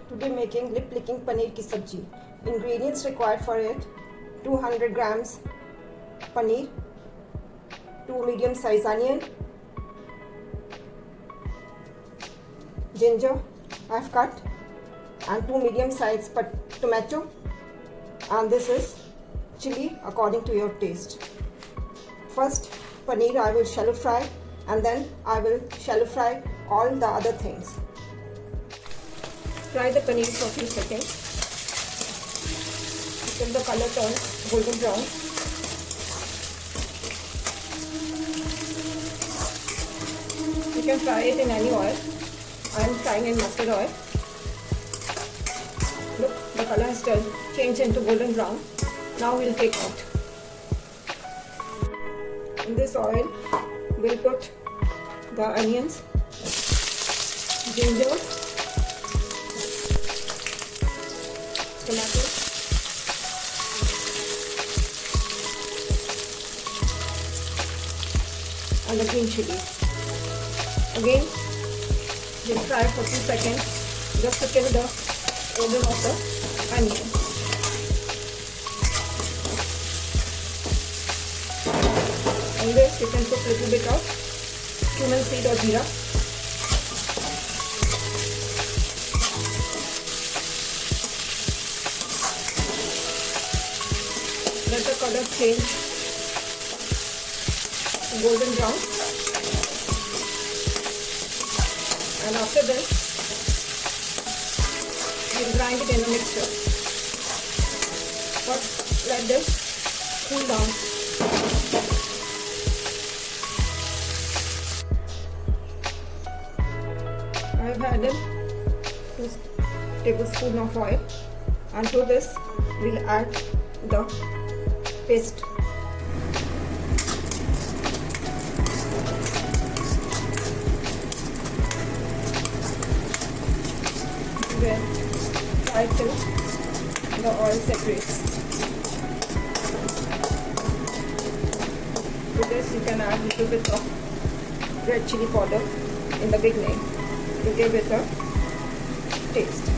Today making lip licking paneer ki sabji. Ingredients required for it: 200 grams paneer, 2 medium size onion, ginger I have cut, and 2 medium size tomato, and this is chili according to your taste. First paneer I will shallow fry, and then I will shallow fry all the other things. Fry the paneer for a few seconds till the color turns golden brown. You can fry it in any oil. I am frying in mustard oil. Look, the color has changed into golden brown. Now we will take out. In this oil, we will put the onions, ginger, tomato, and the green chili. Again, we'll fry for 2 seconds just to kill the odor of the onion. In this, you can put a little bit of cumin seed or jeera. Let the color change to golden brown, and after this we will grind it in a mixture. But let this cool down. I have added 2 tablespoons of oil, and to this we will add the paste. Then fry till the oil separates. To this you can add a little bit of red chili powder in the beginning to give it a taste.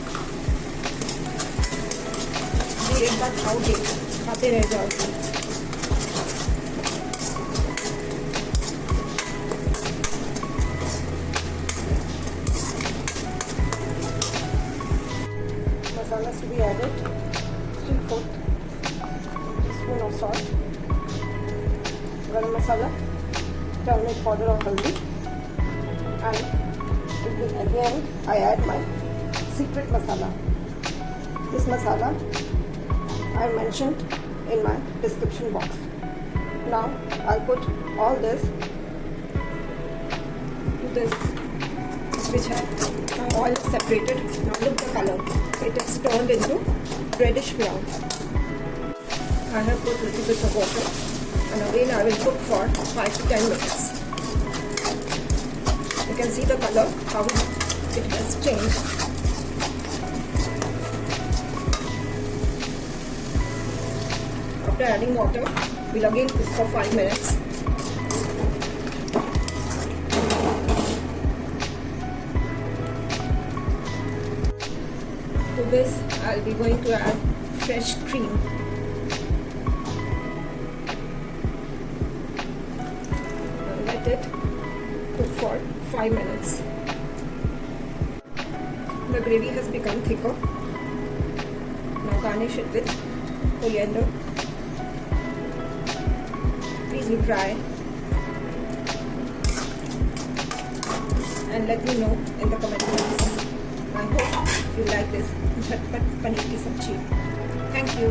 ये एक बार खाओगे खाते रह जाओगे. Masalas to be added: 3/4 teaspoon of salt, garam masala, turmeric powder or haldi, and at the end I add my secret masala. This masala I mentioned in my description box. Now I'll put all this to this, which my oil is separated. Now look the color. It is turned into reddish brown. I have put a little bit of water, and again I will cook for 5 to 10 minutes. You can see the color, how it has changed. After adding water, we'll again cook for 5 minutes. To this, I'll be going to add fresh cream. Now let it cook for 5 minutes. The gravy has become thicker. Now garnish it with coriander. Please do try and let me know in the comment box. I hope you like this jhatpat paneer ki sabji. Thank you.